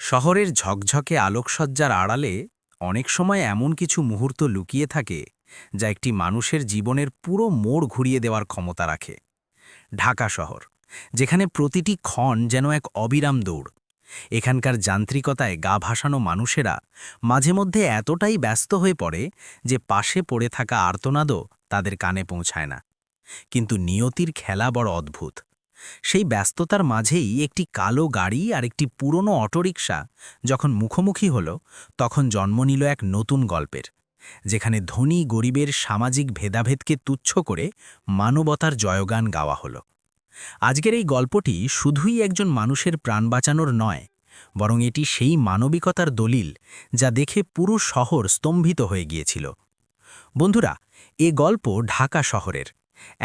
শহরের ঝকঝকে আলোকসজ্জার আড়ালে অনেক সময় এমন কিছু মুহূর্ত লুকিয়ে থাকে যা একটি মানুষের জীবনের পুরো মোড় ঘুরিয়ে দেওয়ার ক্ষমতা রাখে। ঢাকা শহর, যেখানে প্রতিটি ক্ষণ যেন এক অবিরাম দৌড়। এখানকার যান্ত্রিকতায় গা ভাসানো মানুষেরা মাঝে মধ্যে এতটাই ব্যস্ত হয়ে পড়ে যে পাশে পড়ে থাকা আর্তনাদও তাদের কানে পৌঁছায় না। কিন্তু নিয়তির খেলা বড় অদ্ভুত। সেই ব্যস্ততার মাঝেই একটি কালো গাড়ি আর একটি পুরনো অটোরিকশা যখন মুখোমুখি হল, তখন জন্ম নিল এক নতুন গল্পের, যেখানে ধনী গরিবের সামাজিক ভেদাভেদকে তুচ্ছ করে মানবতার জয়গান গাওয়া হলো। আজকের এই গল্পটি শুধুই একজন মানুষের প্রাণ বাঁচানোর নয়, বরং এটি সেই মানবিকতার দলিল যা দেখে পুরো শহর স্তম্ভিত হয়ে গিয়েছিল। বন্ধুরা, এ গল্প ঢাকা শহরের,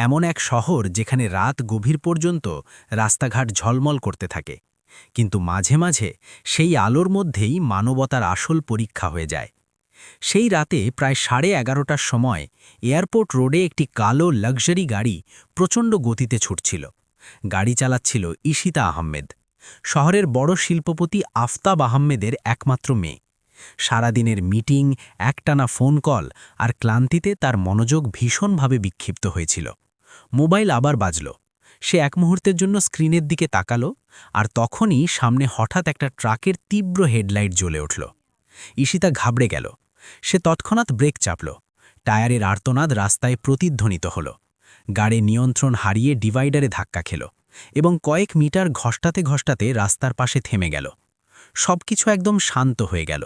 এমন এক শহর যেখানে রাত গভীর পর্যন্ত রাস্তাঘাট ঝলমল করতে থাকে, কিন্তু মাঝে মাঝে সেই আলোর মধ্যেই মানবতার আসল পরীক্ষা হয়ে যায়। সেই রাতে প্রায় 11:30টার সময় এয়ারপোর্ট রোডে একটি কালো লাক্সারি গাড়ি প্রচণ্ড গতিতে ছুটছিল। গাড়ি চালাচ্ছিল ঈশিতা আহমেদ, শহরের বড় শিল্পপতি আফতাব আহমেদের একমাত্র মেয়ে। সারাদিনের মিটিং, একটানা ফোন কল আর ক্লান্তিতে তার মনোযোগ ভীষণভাবে বিক্ষিপ্ত হয়েছিল। মোবাইল আবার বাজল। সে এক মুহূর্তের জন্য স্ক্রিনের দিকে তাকালো, আর তখনই সামনে হঠাৎ একটা ট্রাকের তীব্র হেডলাইট জ্বলে উঠল। ঈশিতা ঘাবড়ে গেল। সে তৎক্ষণাৎ ব্রেক চাপল। টায়ারের আর্তনাদ রাস্তায় প্রতিধ্বনিত হল। গাড়ি নিয়ন্ত্রণ হারিয়ে ডিভাইডারে ধাক্কা খেল এবং কয়েক মিটার ঘষ্টাতে ঘষ্টাতে রাস্তার পাশে থেমে গেল। সবকিছু একদম শান্ত হয়ে গেল।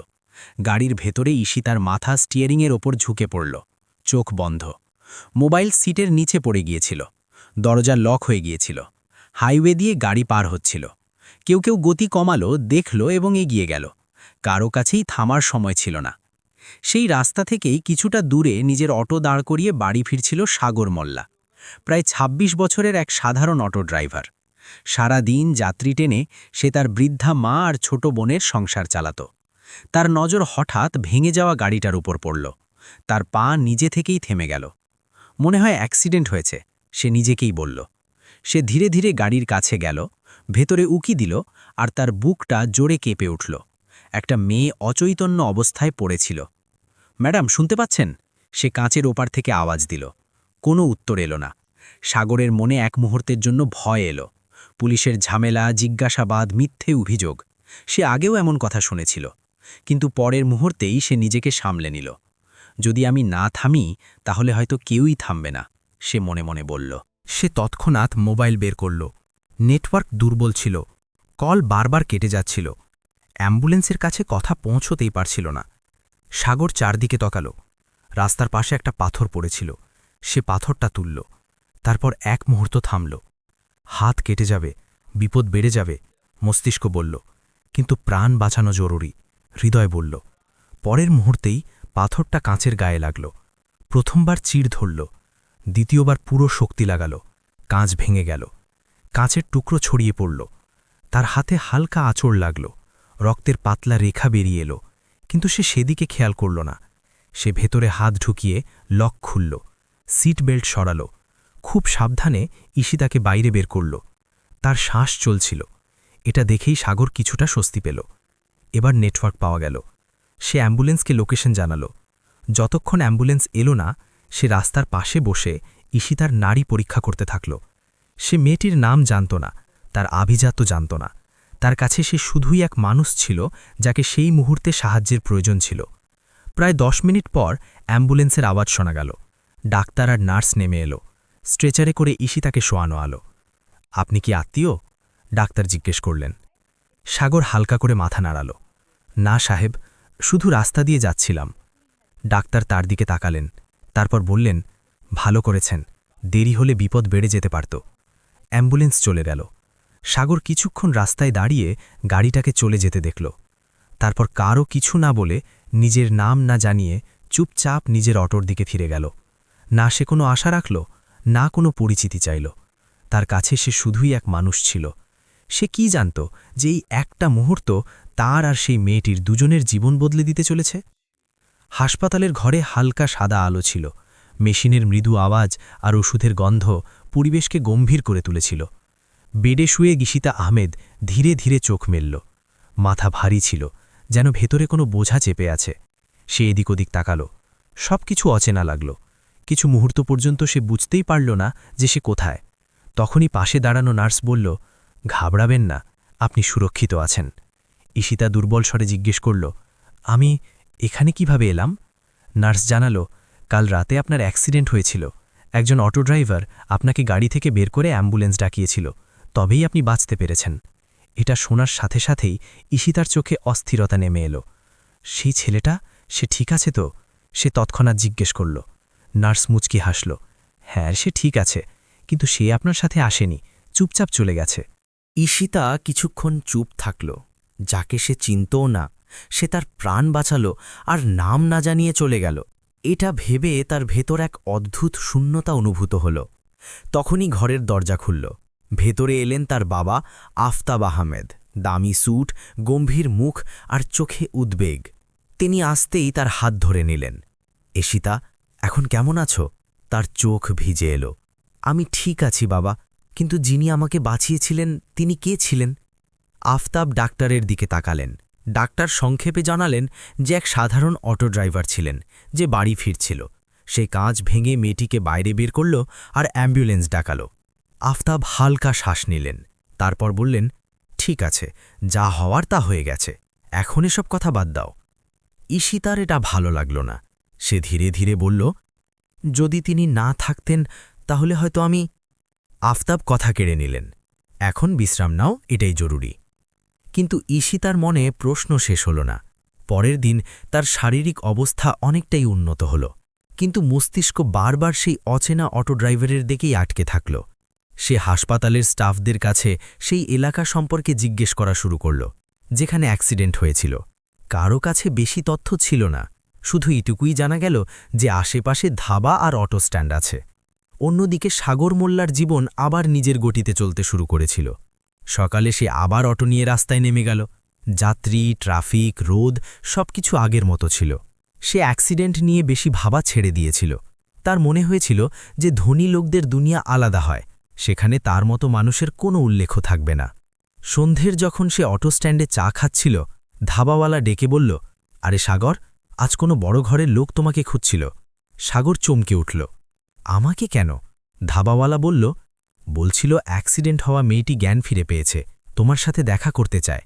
গাড়ির ভেতরে ঈশিতার মাথা স্টিয়ারিংয়ের ওপর ঝুঁকে পড়ল, চোখ বন্ধ। মোবাইল সিটের নিচে পড়ে গিয়েছিল। দরজা লক হয়ে গিয়েছিল। হাইওয়ে দিয়ে গাড়ি পার হচ্ছিল। কেউ কেউ গতি কমালো, দেখল এবং এগিয়ে গেল। কারো কাছেই থামার সময় ছিল না। সেই রাস্তা থেকেই কিছুটা দূরে নিজের অটো দাঁড় করিয়ে বাড়ি ফিরছিল সাগর মোল্লা, প্রায় ২৬ বছরের এক সাধারণ অটো ড্রাইভার। সারা দিন যাত্রী টেনে সে তার বৃদ্ধা মা আর ছোট বোনের সংসার চালাত। তার নজর হঠাৎ ভেঙে যাওয়া গাড়িটার উপর পড়ল। তার পা নিজে থেকেই থেমে গেল। মনে হয় অ্যাক্সিডেন্ট হয়েছে, সে নিজেকেই বলল। সে ধীরে ধীরে গাড়ির কাছে গেল, ভেতরে উকি দিল, আর তার বুকটা জোরে কেঁপে উঠল। একটা মেয়ে অচৈতন্য অবস্থায় পড়েছিল। ম্যাডাম, শুনতে পাচ্ছেন? সে কাঁচের ওপার থেকে আওয়াজ দিল। কোনো উত্তর এলো না। সাগরের মনে এক মুহূর্তের জন্য ভয় এলো। পুলিশের ঝামেলা, জিজ্ঞাসাবাদ, মিথ্যে অভিযোগ। সে আগেও এমন কথা শুনেছিল, কিন্তু পরের মুহূর্তেই সে নিজেকে সামলে নিল। যদি আমি না থামি, তাহলে হয়তো কেউই থামবে না, সে মনে মনে বলল। সে তৎক্ষণাৎ মোবাইল বের করল। নেটওয়ার্ক দুর্বল ছিল, কল বারবার কেটে যাচ্ছিল। অ্যাম্বুলেন্সের কাছে কথা পৌঁছতেই পারছিল না। সাগর চারদিকে তাকাল। রাস্তার পাশে একটা পাথর পড়েছিল। সে পাথরটা তুলল, তারপর এক মুহূর্ত থামল। হাত কেটে যাবে, বিপদ বেড়ে যাবে, মস্তিষ্ক বলল। কিন্তু প্রাণ বাঁচানো জরুরি, হৃদয় বলল। পরের মুহূর্তেই পাথরটা কাঁচের গায়ে লাগল। প্রথমবার চিড় ধরল, দ্বিতীয়বার পুরো শক্তি লাগাল। কাঁচ ভেঙে গেল, কাঁচের টুকরো ছড়িয়ে পড়ল। তার হাতে হালকা আঁচড় লাগল, রক্তের পাতলা রেখা বেরিয়ে এলো, কিন্তু সে সেদিকে খেয়াল করল না। সে ভেতরে হাত ঢুকিয়ে লক খুলল, সিট বেল্ট সরাল, খুব সাবধানে ঈশিতাকে বাইরে বের করল। তার শ্বাস চলছিল। এটা দেখেই সাগর কিছুটা স্বস্তি পেল। এবার নেটওয়ার্ক পাওয়া গেল। সে অ্যাম্বুলেন্সকে লোকেশন জানাল। যতক্ষণ অ্যাম্বুলেন্স এলো না, সে রাস্তার পাশে বসে ঈশিতার নাড়ি পরীক্ষা করতে থাকল। সে মেয়েটির নাম জানত না, তার আভিজাত্য জানত না। তার কাছে সে শুধুই এক মানুষ ছিল, যাকে সেই মুহূর্তে সাহায্যের প্রয়োজন ছিল। প্রায় 10 মিনিট পর অ্যাম্বুলেন্সের আওয়াজ শোনা গেল। ডাক্তার আর নার্স নেমে এলো। স্ট্রেচারে করে ঈশিতাকে শোয়ানো আলো। আপনি কি আত্মীয়? ডাক্তার জিজ্ঞেস করলেন। সাগর হালকা করে মাথা নাড়াল। না সাহেব, শুধু রাস্তা দিয়ে যাচ্ছিলাম। ডাক্তার তার দিকে তাকালেন, তারপর বললেন, ভালো করেছেন, দেরি হলে বিপদ বেড়ে যেতে পারত। অ্যাম্বুলেন্স চলে গেল। সাগর কিছুক্ষণ রাস্তায় দাঁড়িয়ে গাড়িটাকে চলে যেতে দেখল। তারপর কারও কিছু না বলে, নিজের নাম না জানিয়ে চুপচাপ নিজের অটোর দিকে ফিরে গেল। না সে কোনো আশা রাখল, না কোনো পরিচিতি চাইল। তার কাছে সে শুধুই এক মানুষ ছিল। সে কি জানত যে এই একটা মুহূর্ত তার আর সেই মেয়েটির দুজনের জীবন বদলে দিতে চলেছে? হাসপাতালের ঘরে হালকা সাদা আলো ছিল। মেশিনের মৃদু আওয়াজ আর ওষুধের গন্ধ পরিবেশকে গম্ভীর করে তুলেছিল। বেডে শুয়ে ঈশিতা আহমেদ ধীরে ধীরে চোখ মেলল। মাথা ভারী ছিল, যেন ভেতরে কোনো বোঝা চেপে আছে। সে এদিক ওদিক তাকালো। সব কিছু অচেনা লাগল। কিছু মুহূর্ত পর্যন্ত সে বুঝতেই পারল না যে সে কোথায়। তখনই পাশে দাঁড়ানো নার্স বলল, ঘাবড়াবেন না, আপনি সুরক্ষিত আছেন। ঈশিতা দুর্বল স্বরে জিজ্ঞেস করল, আমি এখানে কিভাবে এলাম? নার্স জানালো, কাল রাতে আপনার অ্যাক্সিডেন্ট হয়েছিল। একজন অটো ড্রাইভার আপনাকে গাড়ি থেকে বের করে অ্যাম্বুলেন্স ডাকিয়েছিল, তবেই আপনি বাঁচতে পেরেছেন। এটা শোনার সাথে সাথেই ঈশিতার চোখে অস্থিরতা নেমে এলো। সেই ছেলেটা, সে ঠিক আছে তো? সে তৎক্ষণাৎ জিজ্ঞেস করল। নার্স মুচকি হাসল, হ্যাঁ সে ঠিক আছে, কিন্তু সে আপনার সাথে আসেনি, চুপচাপ চলে গেছে। ঈশিতা কিছুক্ষণ চুপ থাকল। যাকে সে চিনতও না, সে তার প্রাণ বাঁচালো আর নাম না জানিয়ে চলে গেল। এটা ভেবে তার ভেতর এক অদ্ভুত শূন্যতা অনুভূত হল। তখনই ঘরের দরজা খুলল। ভেতরে এলেন তার বাবা আফতাব আহমেদ, দামি স্যুট, গম্ভীর মুখ আর চোখে উদ্বেগ। তিনি আসতেই তার হাত ধরে নিলেন। ঈশিতা, এখন কেমন আছো? তার চোখ ভিজে এলো। আমি ঠিক আছি বাবা, কিন্তু যিনি আমাকে বাঁচিয়েছিলেন তিনি কে ছিলেন? আফতাব ডাক্তারের দিকে তাকালেন। ডাক্তার সংক্ষেপে জানালেন যে এক সাধারণ অটো ড্রাইভার ছিলেন, যে বাড়ি ফিরছিল। সে কাঁচ ভেঙে মেয়েটিকে বাইরে বের করল আর অ্যাম্বুলেন্স ডাকালো। আফতাব হালকা শ্বাস নিলেন, তারপর বললেন, ঠিক আছে, যা হওয়ার তা হয়ে গেছে, এখন এসব কথা বাদ দাও। ঈশিতার এটা ভালো লাগল না। সে ধীরে ধীরে বলল, যদি তিনি না থাকতেন তাহলে হয়তো আমি। আফতাব কথা কেড়ে নিলেন, এখন বিশ্রাম নাও, এটাই জরুরি। কিন্তু ঈশিতার মনে প্রশ্ন শেষ হল না। পরের দিন তার শারীরিক অবস্থা অনেকটাই উন্নত হল, কিন্তু মস্তিষ্ক বারবার সেই অচেনা অটো ড্রাইভারের দিকেই আটকে থাকল। সে হাসপাতালের স্টাফদের কাছে সেই এলাকা সম্পর্কে জিজ্ঞেস করা শুরু করল, যেখানে অ্যাক্সিডেন্ট হয়েছিল। কারো কাছে বেশি তথ্য ছিল না, শুধু এটুকুই জানা গেল যে আশেপাশে ধাবা আর অটো স্ট্যান্ড আছে। অন্যদিকে সাগর মোল্লার জীবন আবার নিজের গতিতে চলতে শুরু করেছিল। সকালে সে আবার অটো নিয়ে রাস্তায় নেমে গেল। যাত্রী, ট্রাফিক, রোদ সবকিছু আগের মতো ছিল। সে অ্যাক্সিডেন্ট নিয়ে বেশি ভাবা ছেড়ে দিয়েছিল। তার মনে হয়েছিল যে ধনী লোকদের দুনিয়া আলাদা হয়, সেখানে তার মতো মানুষের কোনো উল্লেখ থাকবে না। সন্ধ্যের যখন সে অটো স্ট্যান্ডে চা খাচ্ছিল, ধাবাওয়ালা ডেকে বলল, আরে সাগর, আজ কোনো বড় ঘরের লোক তোমাকে খুঁজছিল। সাগর চমকে উঠল, আমাকে কেন? ধাবাওয়ালা বলল, বলছিল অ্যাক্সিডেন্ট হওয়া মেয়েটি জ্ঞান ফিরে পেয়েছে, তোমার সাথে দেখা করতে চায়।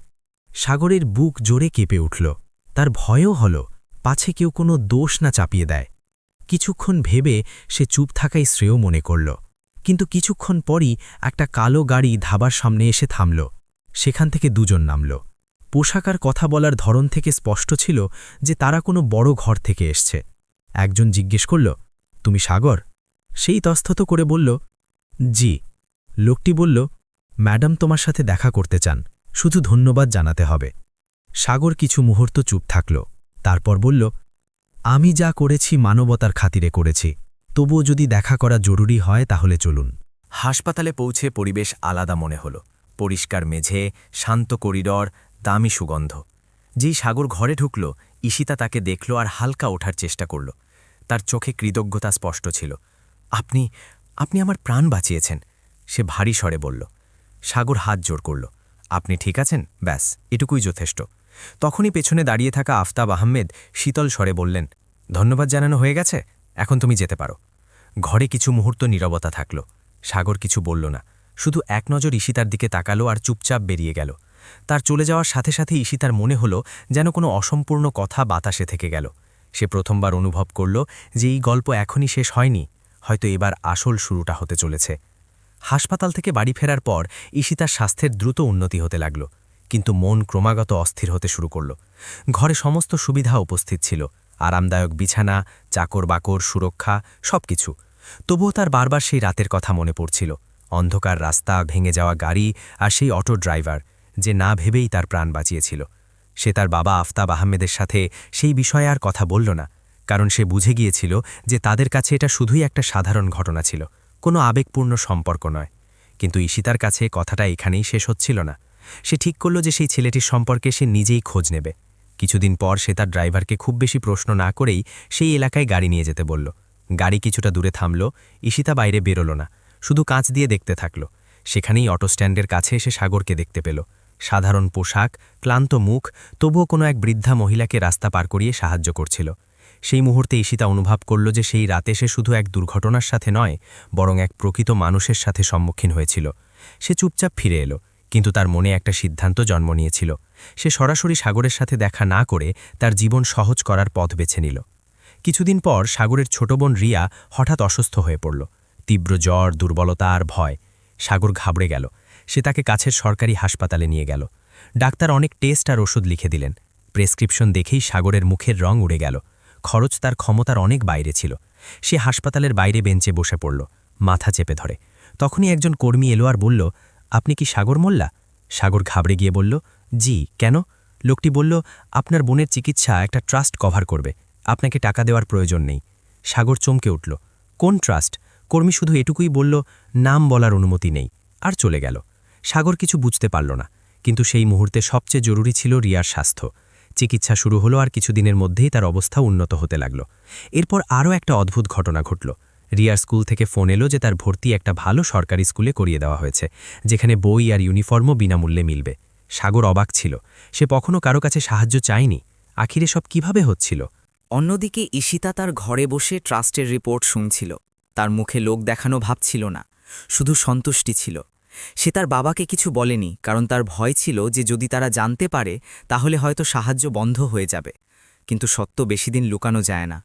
সাগরের বুক জোরে কেঁপে উঠল। তার ভয়ও হল, পাছে কেউ কোনো দোষ না চাপিয়ে দেয়। কিছুক্ষণ ভেবে সে চুপ থাকাই শ্রেয় মনে করল। কিন্তু কিছুক্ষণ পরই একটা কালো গাড়ি ধাবার সামনে এসে থামল। সেখান থেকে দুজন নামল। পোশাকার কথা বলার ধরন থেকে স্পষ্ট ছিল যে তারা কোনো বড় ঘর থেকে এসছে। একজন জিজ্ঞেস করল, তুমি সাগর? সেই তস্থত করে বলল, জি। লোকটি বলল, ম্যাডাম তোমার সাথে দেখা করতে চান, শুধু ধন্যবাদ জানাতে হবে। সাগর কিছু মুহূর্ত চুপ থাকল, তারপর বলল, আমি যা করেছি মানবতার খাতিরে করেছি, তবুও যদি দেখা করা জরুরি হয় তাহলে চলুন। হাসপাতালে পৌঁছে পরিবেশ আলাদা মনে হল। পরিষ্কার মেঝে, শান্ত করিডর, দামি সুগন্ধ। যেই সাগর ঘরে ঢুকল, ঈশিতা তাকে দেখল আর হালকা ওঠার চেষ্টা করল। তার চোখে কৃতজ্ঞতা স্পষ্ট ছিল। আপনি আপনি আমার প্রাণ বাঁচিয়েছেন, সে ভারী স্বরে বলল। সাগর হাত জোর করল, আপনি ঠিক আছেন? ব্যাস, এটুকুই যথেষ্ট। তখনই পেছনে দাঁড়িয়ে থাকা আফতাব আহমেদ শীতল স্বরে বললেন, ধন্যবাদ জানানো হয়ে গেছে, এখন তুমি যেতে পারো। ঘরে কিছু মুহূর্ত নীরবতা থাকল। সাগর কিছু বলল না, শুধু এক নজর ঈশিতার দিকে তাকালো আর চুপচাপ বেরিয়ে গেল। তার চলে যাওয়ার সাথে সাথে ঈশিতার মনে হল যেন কোনো অসম্পূর্ণ কথা বাতাসে থেকে গেল। সে প্রথমবার অনুভব করল যে এই গল্প এখনই শেষ হয়নি, হয়তো এবার আসল শুরুটা হতে চলেছে। হাসপাতাল থেকে বাড়ি ফেরার পর ঈশিতার স্বাস্থ্যের দ্রুত উন্নতি হতে লাগল, কিন্তু মন ক্রমাগত অস্থির হতে শুরু করল। ঘরে সমস্ত সুবিধা উপস্থিত ছিল, আরামদায়ক বিছানা, চাকর বাকর, সুরক্ষা, সবকিছু। তবুও তার বারবার সেই রাতের কথা মনে পড়ছিল, অন্ধকার রাস্তা, ভেঙে যাওয়া গাড়ি আর সেই অটো ড্রাইভার যে না ভেবেই তার প্রাণ বাঁচিয়েছিল। সে তার বাবা আফতাব আহমেদের সাথে সেই বিষয়ে আর কথা বলল না, কারণ সে বুঝে গিয়েছিল যে তাদের কাছে এটা শুধুই একটা সাধারণ ঘটনা ছিল, কোনো আবেগপূর্ণ সম্পর্ক নয়। কিন্তু ঈশিতার কাছে কথাটা এখানেই শেষ হচ্ছিল না। সে ঠিক করল যে সেই ছেলেটির সম্পর্কে সে নিজেই খোঁজ নেবে। কিছুদিন পর সে তার ড্রাইভারকে খুব বেশি প্রশ্ন না করেই সেই এলাকায় গাড়ি নিয়ে যেতে বলল। গাড়ি কিছুটা দূরে থামল। ঈশিতা বাইরে বেরোল না, শুধু কাঁচ দিয়ে দেখতে থাকল। সেখানেই অটো স্ট্যান্ডের কাছে এসে সাগরকে দেখতে পেল। সাধারণ পোশাক, ক্লান্ত মুখ, তবুও কোনো এক বৃদ্ধা মহিলাকে রাস্তা পার করিয়ে সাহায্য করছিল। সেই মুহূর্তে ঈশিতা অনুভব করল যে সেই রাতে সে শুধু এক দুর্ঘটনার সাথে নয়, বরং এক প্রকৃত মানুষের সাথে সম্মুখীন হয়েছিল। সে চুপচাপ ফিরে এলো, কিন্তু তার মনে একটা সিদ্ধান্ত জন্ম নিয়েছিল। সে সরাসরি সাগরের সাথে দেখা না করে তার জীবন সহজ করার পথ বেছে নিল। কিছুদিন পর সাগরের ছোট বোন রিয়া হঠাৎ অসুস্থ হয়ে পড়ল। তীব্র জ্বর, দুর্বলতা আর ভয়। সাগর ঘাবড়ে গেল। সে তাকে কাছের সরকারি হাসপাতালে নিয়ে গেল। ডাক্তার অনেক টেস্ট আর ওষুধ লিখে দিলেন। প্রেসক্রিপশন দেখেই সাগরের মুখের রং উড়ে গেল। খরচ তার ক্ষমতার অনেক বাইরে ছিল। সে হাসপাতালের বাইরে বেঞ্চে বসে পড়ল, মাথা চেপে ধরে। তখনই একজন কর্মী এলো আর বলল, আপনি কি সাগর মোল্লা? সাগর ঘাবড়ে গিয়ে বলল, জি, কেন? লোকটি বলল, আপনার বোনের চিকিৎসা একটা ট্রাস্ট কভার করবে, আপনাকে টাকা দেওয়ার প্রয়োজন নেই। সাগর চমকে উঠল। কোন ট্রাস্ট? কর্মী শুধু এটুকুই বলল, নাম বলার অনুমতি নেই, আর চলে গেল। সাগর কিছু বুঝতে পারল না, কিন্তু সেই মুহূর্তে সবচেয়ে জরুরি ছিল রিয়ার স্বাস্থ্য। চিকিৎসা শুরু হলো আর কিছুদিনের মধ্যেই তার অবস্থা উন্নত হতে লাগল। এরপর আরও একটা অদ্ভুত ঘটনা ঘটল। রিয়ার স্কুল থেকে ফোন এলো যে তার ভর্তি একটা ভালো সরকারি স্কুলে করিয়ে দেওয়া হয়েছে, যেখানে বই আর ইউনিফর্মও বিনামূল্যে মিলবে। সাগর অবাক ছিল। সে কখনো কারো কাছে সাহায্য চায়নি। আখিরে সব কিভাবে হচ্ছিল? অন্যদিকে ঈশিতা তার ঘরে বসে ট্রাস্টের রিপোর্ট শুনছিল। তার মুখে লোক দেখানো ভাব ছিল না, শুধু সন্তুষ্টি ছিল। সে তার বাবাকে কিছু বলেনি, কারণ তার ভয় ছিল যে যদি তারা জানতে পারে তাহলে হয়তো সাহায্য বন্ধ হয়ে যাবে। কিন্তু সত্য বেশিদিন লুকানো যায় না।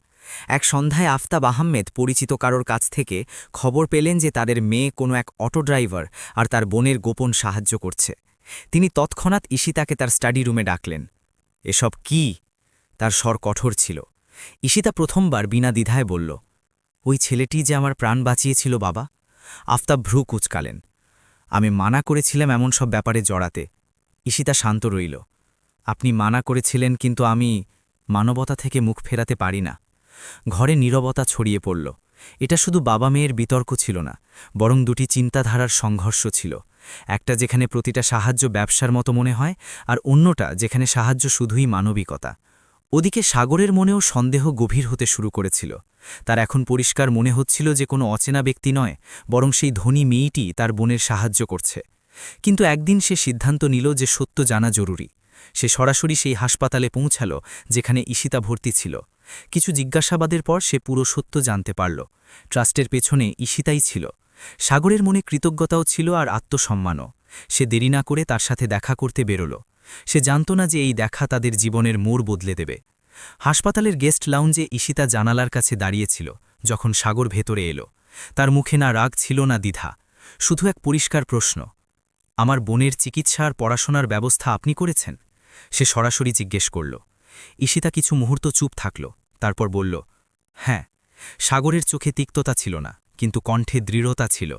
এক সন্ধ্যায় আফতাব আহমেদ পরিচিত কারোর কাছ থেকে খবর পেলেন যে তাদের মেয়ে কোনো এক অটো ড্রাইভার আর তার বোনের গোপন সাহায্য করছে। তিনি তৎক্ষণাৎ ঈশিতাকে তার স্টাডি রুমে ডাকলেন। এসব কি? তার স্বর কঠোর ছিল। ঈশিতা প্রথমবার বিনা দ্বিধায় বলল, ওই ছেলেটি যে আমার প্রাণ বাঁচিয়েছিল বাবা। আফতাব ভ্রু কুঁচকালেন। আমি মানা করেছিলাম এমন সব ব্যাপারে জড়াতে। ঈশিতা শান্ত রইল। আপনি মানা করেছিলেন, কিন্তু আমি মানবতা থেকে মুখ ফেরাতে পারি না। ঘরে নীরবতা ছড়িয়ে পড়ল। এটা শুধু বাবা মেয়ের বিতর্ক ছিল না, বরং দুটি চিন্তাধারার সংঘর্ষ ছিল। একটা যেখানে প্রতিটা সাহায্য ব্যবসার মতো মনে হয়, আর অন্যটা যেখানে সাহায্য শুধুই মানবিকতা। ওদিকে সাগরের মনেও সন্দেহ গভীর হতে শুরু করেছিল। তার এখন পরিষ্কার মনে হচ্ছিল যে কোনো অচেনা ব্যক্তি নয়, বরং সেই ধনী মেয়েটি তার বোনের সাহায্য করছে। কিন্তু একদিন সে সিদ্ধান্ত নিল যে সত্য জানা জরুরি। সে সরাসরি সেই হাসপাতালে পৌঁছাল যেখানে ঈশিতা ভর্তি ছিল। কিছু জিজ্ঞাসাবাদের পর সে পুরো সত্য জানতে পারল। ট্রাস্টের পেছনে ঈশিতাই ছিল। সাগরের মনে কৃতজ্ঞতাও ছিল আর আত্মসম্মানও। সে দেরি না করে তার সাথে দেখা করতে বেরোল। সে জানত না যে এই দেখা তাদের জীবনের মোড় বদলে দেবে। হাসপাতালের গেস্ট লাউঞ্জে ঈশিতা জানালার কাছে দাঁড়িয়েছিল যখন সাগর ভেতরে এলো। তার মুখে না রাগ ছিল না দ্বিধা, শুধু এক পরিষ্কার প্রশ্ন, আমার বোনের চিকিৎসা আর পড়াশোনার ব্যবস্থা আপনি করেছেন? সে সরাসরি জিজ্ঞেস করল। ঈশিতা কিছু মুহূর্ত চুপ থাকল, তারপর বলল, হ্যাঁ। সাগরের চোখে তিক্ততা ছিল না, কিন্তু কণ্ঠে দৃঢ়তা ছিল।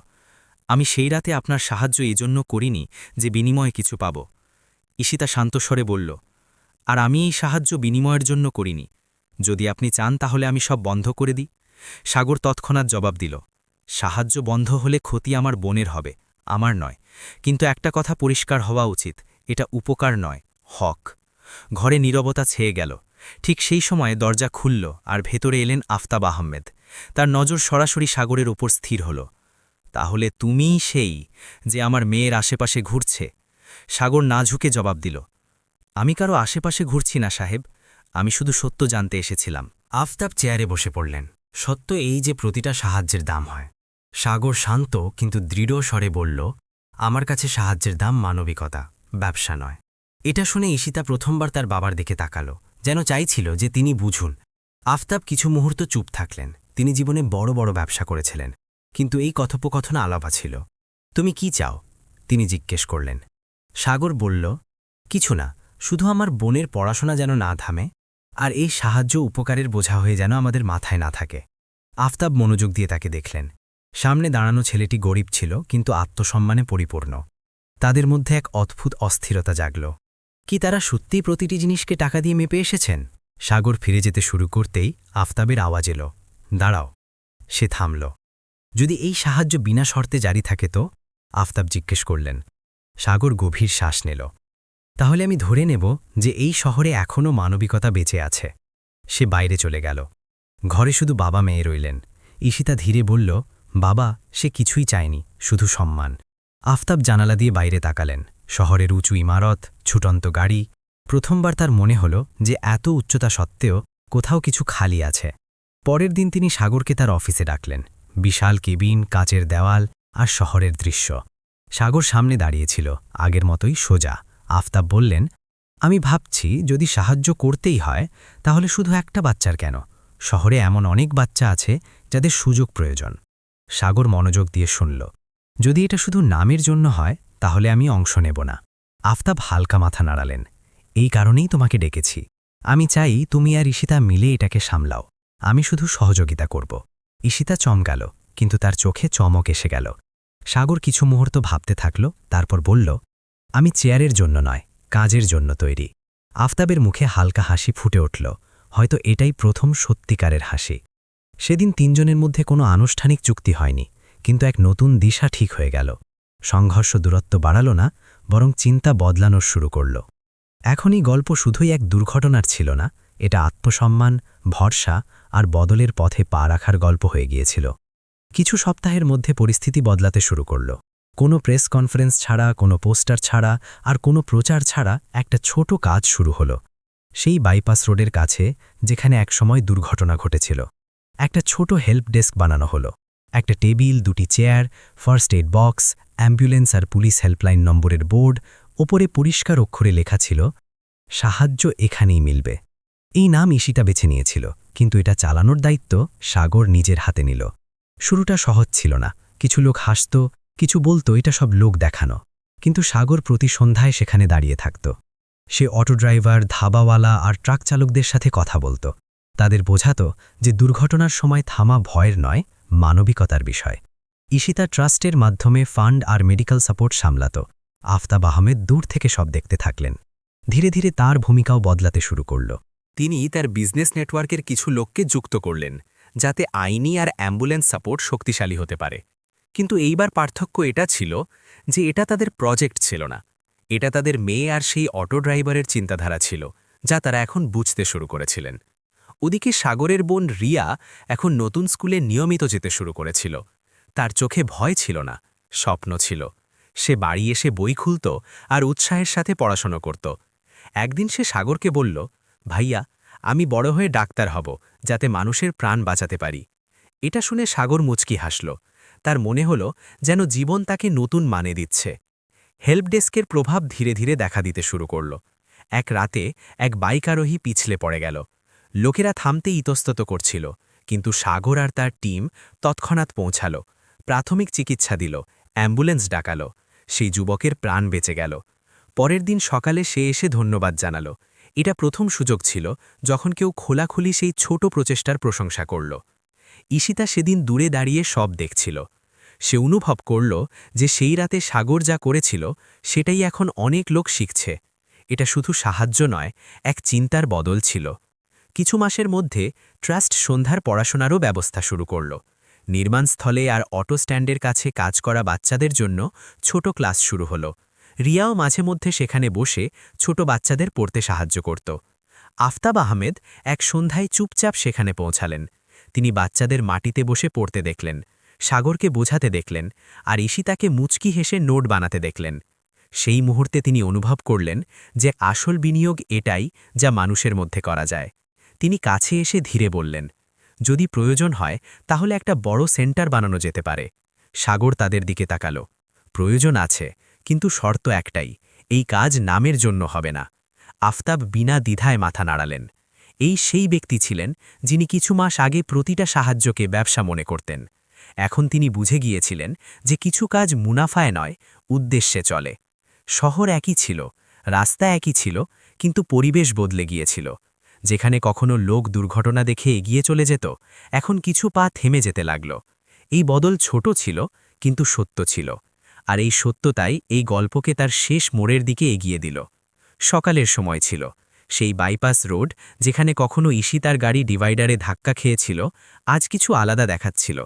আমি সেই রাতে আপনার সাহায্য এজন্য করিনি যে বিনিময়ে কিছু পাব। ঈশিতা শান্তস্বরে বলল, আর আমি এই সাহায্য বিনিময়ের জন্য করিনি। যদি আপনি চান তাহলে আমি সব বন্ধ করে দিই। সাগর তৎক্ষণাৎ জবাব দিল, সাহায্য বন্ধ হলে ক্ষতি আমার বোনের হবে, আমার নয়। কিন্তু একটা কথা পরিষ্কার হওয়া উচিত, এটা উপকার নয়, হক। ঘরে নীরবতা ছেয়ে গেল। ঠিক সেই সময়ে দরজা খুলল আর ভেতরে এলেন আফতাব আহমেদ। তার নজর সরাসরি সাগরের ওপর স্থির হল। তাহলে তুমিই সেই যে আমার মেয়ের আশেপাশে ঘুরছে? সাগর না ঝুঁকে জবাব দিল, আমি কারো আশেপাশে ঘুরছি না সাহেব, আমি শুধু সত্য জানতে এসেছিলাম। আফতাব চেয়ারে বসে পড়লেন। সত্য এই যে প্রতিটা সাহায্যের দাম হয়। সাগর শান্ত কিন্তু দৃঢ় স্বরে বলল, আমার কাছে সাহায্যের দাম মানবিকতা, ব্যবসা নয়। এটা শুনে ঈশিতা প্রথমবার তার বাবার দিকে তাকালো, যেন চাইছিল যে তিনি বুঝুন। আফতাব কিছু মুহূর্ত চুপ থাকলেন। তিনি জীবনে বড় বড় ব্যবসা করেছিলেন, কিন্তু এই কথোপকথন আলাদা ছিল। তুমি কি চাও? তিনি জিজ্ঞেস করলেন। সাগর বলল, কিছু না, শুধু আমার বোনের পড়াশোনা যেন না থামে, আর এই সাহায্য উপকারের বোঝা হয়ে যেন আমাদের মাথায় না থাকে। আফতাব মনোযোগ দিয়ে তাকে দেখলেন। সামনে দাঁড়ানো ছেলেটি গরিব ছিল, কিন্তু আত্মসম্মানে পরিপূর্ণ। তাদের মধ্যে এক অদ্ভুত অস্থিরতা জাগল। কি তারা সত্যিই প্রতিটি জিনিসকে টাকা দিয়ে মেপে এসেছেন? সাগর ফিরে যেতে শুরু করতেই আফতাবের আওয়াজ এলো, দাঁড়াও। সে থামল। যদি এই সাহায্য বিনা শর্তে জারি থাকে তো? আফতাব জিজ্ঞেস করলেন। সাগর গভীর শ্বাস নিল। তাহলে আমি ধরে নেব যে এই শহরে এখনও মানবিকতা বেঁচে আছে। সে বাইরে চলে গেল। ঘরে শুধু বাবা মেয়ে রইলেন। ঈশিতা ধীরে বলল, বাবা, সে কিছুই চায়নি, শুধু সম্মান। আফতাব জানালা দিয়ে বাইরে তাকালেন। শহরের উঁচু ইমারত, ছুটন্ত গাড়ি। প্রথমবার তার মনে হল যে এত উচ্চতা সত্ত্বেও কোথাও কিছু খালি আছে। পরের দিন তিনি সাগরকে তার অফিসে ডাকলেন। বিশাল কেবিন, কাচের দেওয়াল আর শহরের দৃশ্য। সাগর সামনে দাঁড়িয়েছিল, আগের মতোই সোজা। আফতাব বললেন, আমি ভাবছি যদি সাহায্য করতেই হয় তাহলে শুধু একটা বাচ্চার কেন, শহরে এমন অনেক বাচ্চা আছে যাদের সুযোগ প্রয়োজন। সাগর মনোযোগ দিয়ে শুনল। যদি এটা শুধু নামের জন্য হয় তাহলে আমি অংশ নেব না। আফতাব হালকা মাথা নাড়ালেন। এই কারণেই তোমাকে ডেকেছি। আমি চাই তুমি আর ঈশিতা মিলে এটাকে সামলাও। আমি শুধু সহযোগিতা করব। ঈশিতা চমকাল, কিন্তু তার চোখে চমক এসে গেল। সাগর কিছু মুহূর্ত ভাবতে থাকল, তারপর বলল, আমি চেয়ারের জন্য নয়, কাজের জন্য তৈরি। আফতাবের মুখে হালকা হাসি ফুটে উঠল, হয়তো এটাই প্রথম সত্যিকারের হাসি। সেদিন তিনজনের মধ্যে কোনো আনুষ্ঠানিক চুক্তি হয়নি, কিন্তু এক নতুন দিশা ঠিক হয়ে গেল। সংঘর্ষ দূরত্ব বাড়াল না, বরং চিন্তা বদলানোর শুরু করল। এখনই গল্প শুধুই এক দুর্ঘটনার ছিল না, এটা আত্মসম্মান, ভরসা আর বদলের পথে পা রাখার গল্প হয়ে গিয়েছিল। কিছু সপ্তাহের মধ্যে পরিস্থিতি বদলাতে শুরু করল। কোনো প্রেস কনফারেন্স ছাড়া, কোনো পোস্টার ছাড়া আর কোনো প্রচার ছাড়া একটা ছোট কাজ শুরু হলো। সেই বাইপাস রোডের কাছে, যেখানে একসময় দুর্ঘটনা ঘটেছিল, একটা ছোট হেল্প ডেস্ক বানানো হলো। একটা টেবিল, দুটি chair, first aid box, ambulance আর পুলিশ হেল্পলাইন নম্বরের বোর্ড। ওপরে পরিষ্কার অক্ষরে লেখা ছিল, সাহায্য এখানেই মিলবে। এই নাম ঈশিতা বেছে নিয়েছিল, কিন্তু এটা চালানোর দায়িত্ব সাগর নিজের হাতে নিল। শুরুটা সহজ ছিল না। কিছু লোক হাসত, কিছু বলতো এটা সব লোক দেখানো। কিন্তু সাগর প্রতি সন্ধ্যায় সেখানে দাঁড়িয়ে থাকত। সে অটো ড্রাইভার, ধাবাওয়ালা আর ট্রাক চালকদের সাথে কথা বলত। তাদের বোঝাত যে দুর্ঘটনার সময় থামা ভয়ের নয়, মানবিকতার বিষয়। ঈশিতা ট্রাস্টের মাধ্যমে ফান্ড আর মেডিকেল সাপোর্ট সামলাত। আফতাব আহমেদ দূর থেকে সব দেখতে থাকলেন। ধীরে ধীরে তার ভূমিকাও বদলাতে শুরু করল। তিনি তার বিজনেস নেটওয়ার্কের কিছু লোককে যুক্ত করলেন, যাতে আইনি আর অ্যাম্বুলেন্স সাপোর্ট শক্তিশালী হতে পারে। কিন্তু এইবার পার্থক্য এটা ছিল যে এটা তাদের প্রজেক্ট ছিল না, এটা তাদের মেয়ে আর সেই অটো ড্রাইভারের চিন্তাধারা ছিল, যা তারা এখন বুঝতে শুরু করেছিলেন। ওদিকে সাগরের বোন রিয়া এখন নতুন স্কুলে নিয়মিত যেতে শুরু করেছিল। তার চোখে ভয় ছিল না, স্বপ্ন ছিল। সে বাড়ি এসে বই খুলত আর উৎসাহের সাথে পড়াশোনা করত। একদিন সে সাগরকে বলল, ভাইয়া, আমি বড় হয়ে ডাক্তার হব, যাতে মানুষের প্রাণ বাঁচাতে পারি। এটা শুনে সাগর মুচকি হাসল। তার মনে হল যেন জীবন তাকে নতুন মানে দিচ্ছে। হেল্প ডেস্কের প্রভাব ধীরে ধীরে দেখা দিতে শুরু করল। এক রাতে এক বাইক আরোহী পিছলে পড়ে গেল। লোকেরা থামতে ইতস্তত করছিল, কিন্তু সাগর আর তার টিম তৎক্ষণাৎ পৌঁছাল, প্রাথমিক চিকিৎসা দিল, অ্যাম্বুলেন্স ডাকাল। সেই যুবকের প্রাণ বেঁচে গেল। পরের দিন সকালে সে এসে ধন্যবাদ জানাল। এটা প্রথম সুযোগ ছিল যখন কেউ খোলাখুলি সেই ছোট প্রচেষ্টার প্রশংসা করল। ঈশিতা সেদিন দূরে দাঁড়িয়ে সব দেখছিল। সে অনুভব করল যে সেই রাতে সাগর যা করেছিল সেটাই এখন অনেক লোক শিখছে। এটা শুধু সাহায্য নয়, এক চিন্তার বদল ছিল। কিছু মাসের মধ্যে ট্রাস্ট সন্ধ্যার পড়াশোনারও ব্যবস্থা শুরু করল। নির্মাণস্থলে আর অটো স্ট্যান্ডের কাছে কাজ করা বাচ্চাদের জন্য ছোট ক্লাস শুরু হলো। রিয়াও মাঝে মধ্যে সেখানে বসে ছোট বাচ্চাদের পড়তে সাহায্য করত। আফতাব আহমেদ এক সন্ধ্যায় চুপচাপ সেখানে পৌঁছালেন। তিনি বাচ্চাদের মাটিতে বসে পড়তে দেখলেন, সাগরকে বোঝাতে দেখলেন, আর ঈশিতাকে মুচকি হেসে নোট বানাতে দেখলেন। সেই মুহূর্তে তিনি অনুভব করলেন যে আসল বিনিয়োগ এটাই যা মানুষের মধ্যে করা যায়। তিনি কাছে এসে ধীরে বললেন, যদি প্রয়োজন হয় তাহলে একটা বড় সেন্টার বানানো যেতে পারে। সাগর তাদের দিকে তাকালো। প্রয়োজন আছে, কিন্তু শর্ত একটাই, এই কাজ নামের জন্য হবে না। আফতাব বিনা দ্বিধায় মাথা নাড়ালেন। এই সেই ব্যক্তি ছিলেন যিনি কিছু মাস আগে প্রতিটা সাহায্যকে ব্যবসা মনে করতেন। এখন তিনি বুঝে গিয়েছিলেন যে কিছু কাজ মুনাফায় নয়, উদ্দেশ্যে চলে। শহর একই ছিল, রাস্তা একই ছিল, কিন্তু পরিবেশ বদলে গিয়েছিল। যেখানে কখনো লোক দুর্ঘটনা দেখে এগিয়ে চলে যেত, এখন কিছু পা থেমে যেতে লাগল। এই বদল ছোট ছিল, কিন্তু সত্য ছিল। আর এই সত্যতাই এই গল্পকে তার শেষ মোড়ের দিকে এগিয়ে দিল। সকালের সময় ছিল। সেই বাইপাস রোড, যেখানে কখনো ঈশিতার গাড়ি ডিভাইডারে ধাক্কা খেয়েছিল, আজ কিছু আলাদা দেখাচ্ছিল।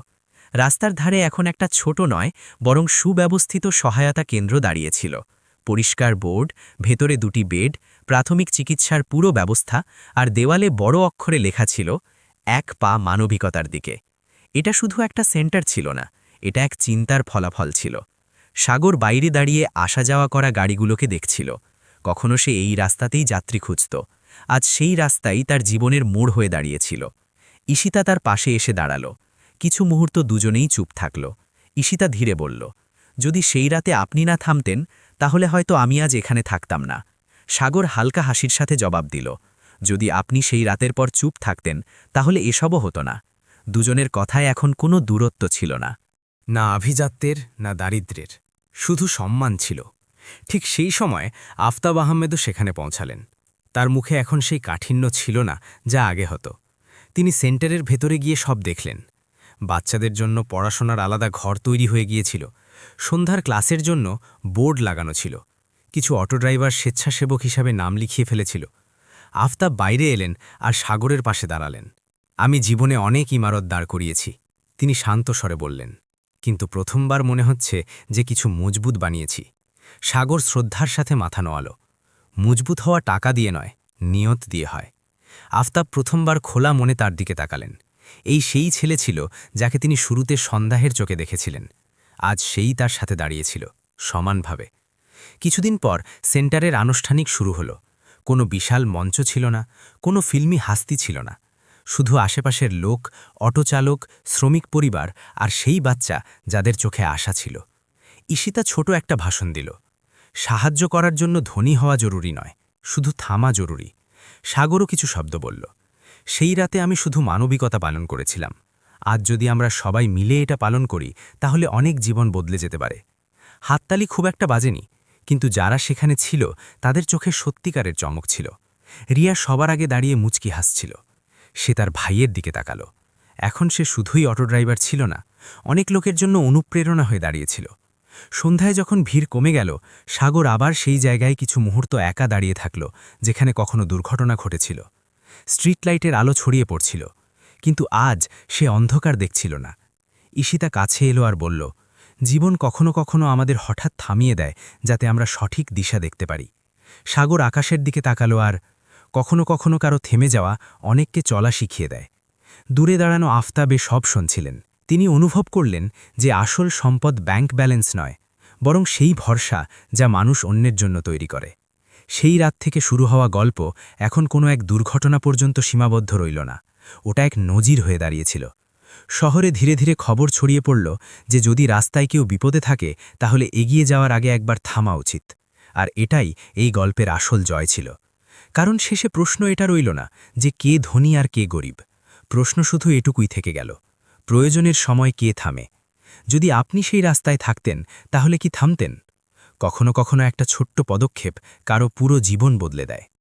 রাস্তার ধারে এখন একটা ছোট নয়, বরং সুব্যবস্থিত সহায়তা কেন্দ্র দাঁড়িয়েছিল। পরিষ্কার বোর্ড, ভেতরে দুটি বেড, প্রাথমিক চিকিৎসার পুরো ব্যবস্থা, আর দেওয়ালে বড় অক্ষরে লেখা ছিল, এক পা মানবিকতার দিকে। এটা শুধু একটা সেন্টার ছিল না, এটা এক চিন্তার ফলাফল ছিল। সাগর বাইরে দাঁড়িয়ে আসা যাওয়া করা গাড়িগুলোকে দেখছিল। কখনো সে এই রাস্তাতেই যাত্রী খুঁজত। আজ সেই রাস্তাই তার জীবনের মোড় হয়ে দাঁড়িয়েছিল। ঈশিতা তার পাশে এসে দাঁড়াল। কিছু মুহূর্ত দুজনেই চুপ থাকল। ঈশিতা ধীরে বলল, যদি সেই রাতে আপনি না থামতেন তাহলে হয়তো আমি আজ এখানে থাকতাম না। সাগর হালকা হাসির সাথে জবাব দিল, যদি আপনি সেই রাতের পর চুপ থাকতেন তাহলে এসবও হতো না। দুজনের কথায় এখন কোনো দূরত্ব ছিল না। না আভিজাত্যের না দারিদ্র্যের, শুধু সম্মান ছিল। ঠিক সেই সময় আফতাব আহমেদও সেখানে পৌঁছালেন। তার মুখে এখন সেই কাঠিন্য ছিল না যা আগে হতো। তিনি সেন্টারের ভেতরে গিয়ে সব দেখলেন। বাচ্চাদের জন্য পড়াশোনার আলাদা ঘর তৈরি হয়ে গিয়েছিল। সন্ধ্যার ক্লাসের জন্য বোর্ড লাগানো ছিল। কিছু অটো ড্রাইভার স্বেচ্ছাসেবক হিসাবে নাম লিখিয়ে ফেলেছিল। আফতাব বাইরে এলেন আর সাগরের পাশে দাঁড়ালেন। আমি জীবনে অনেক ইমারত দাঁড় করিয়েছি, তিনি শান্ত স্বরে বললেন, কিন্তু প্রথমবার মনে হচ্ছে যে কিছু মজবুত বানিয়েছি। সাগর শ্রদ্ধার সাথে মাথা নোয়াল। মজবুত হওয়া টাকা দিয়ে নয়, নিয়ত দিয়ে হয়। আফতাব প্রথমবার খোলা মনে তার দিকে তাকালেন। এই সেই ছেলে ছিল যাকে তিনি শুরুতে সন্দেহের চোখে দেখেছিলেন। আজ সেই তার সাথে দাঁড়িয়েছিল, সমানভাবে। কিছুদিন পর সেন্টারের আনুষ্ঠানিক শুরু হলো। কোনো বিশাল মঞ্চ ছিল না, কোনো ফিল্মি হাস্তি ছিল না। শুধু আশেপাশের লোক, অটোচালক, শ্রমিক পরিবার আর সেই বাচ্চা যাদের চোখে আশা ছিল। ঈশিতা ছোট একটা ভাষণ দিল। সাহায্য করার জন্য ধনী হওয়া জরুরি নয়, শুধু থামা জরুরি। সাগরও কিছু শব্দ বলল। সেই রাতে আমি শুধু মানবিকতা পালন করেছিলাম। আজ যদি আমরা সবাই মিলে এটা পালন করি তাহলে অনেক জীবন বদলে যেতে পারে। হাততালি খুব একটা বাজেনি, কিন্তু যারা সেখানে ছিল তাদের চোখে সত্যিকারের চমক ছিল। রিয়া সবার আগে দাঁড়িয়ে মুচকি হাসছিল। সে তার ভাইয়ের দিকে তাকালো। এখন সে শুধুই অটো ড্রাইভার ছিল না, অনেক লোকের জন্য অনুপ্রেরণা হয়ে দাঁড়িয়েছিল। সন্ধ্যায় যখন ভিড় কমে গেল, সাগর আবার সেই জায়গায় কিছু মুহূর্ত একা দাঁড়িয়ে থাকল যেখানে কখনো দুর্ঘটনা ঘটেছিল। স্ট্রিট লাইটের আলো ছড়িয়ে পড়ছিল, কিন্তু আজ সে অন্ধকার দেখছিল না। ঈশিতা কাছে এলো আর বলল, জীবন কখনো কখনো আমাদের হঠাৎ থামিয়ে দেয় যাতে আমরা সঠিক দিশা দেখতে পারি। সাগর আকাশের দিকে তাকালো আর কখনো কখনো কারো থেমে যাওয়া অনেককে চলা শিখিয়ে দেয়। দূরে দাঁড়ানো আফতাবে সব শুনছিলেন। তিনি অনুভব করলেন যে আসল সম্পদ ব্যাংক ব্যালেন্স নয়, বরং সেই ভরসা যা মানুষ অন্যের জন্য তৈরি করে। সেই রাত থেকে শুরু হওয়া গল্প এখন কোনো এক দুর্ঘটনা পর্যন্ত সীমাবদ্ধ রইল না, ওটা এক নজির হয়ে দাঁড়িয়েছিল। শহরে ধীরে ধীরে খবর ছড়িয়ে পড়ল যে যদি রাস্তায় কেউ বিপদে থাকে তাহলে এগিয়ে যাওয়ার আগে একবার থামা উচিত। আর এটাই এই গল্পের আসল জয় ছিল। কারণ শেষে প্রশ্ন এটা রইল না যে কে ধনী আর কে গরিব। প্রশ্ন শুধু এটুকুই থেকে গেল, প্রয়োজনের সময় কে থামে। যদি আপনি সেই রাস্তায় থাকতেন তাহলে কি থামতেন? কখনো কখনো একটা ছোট্ট পদক্ষেপ কারো পুরো জীবন বদলে দেয়।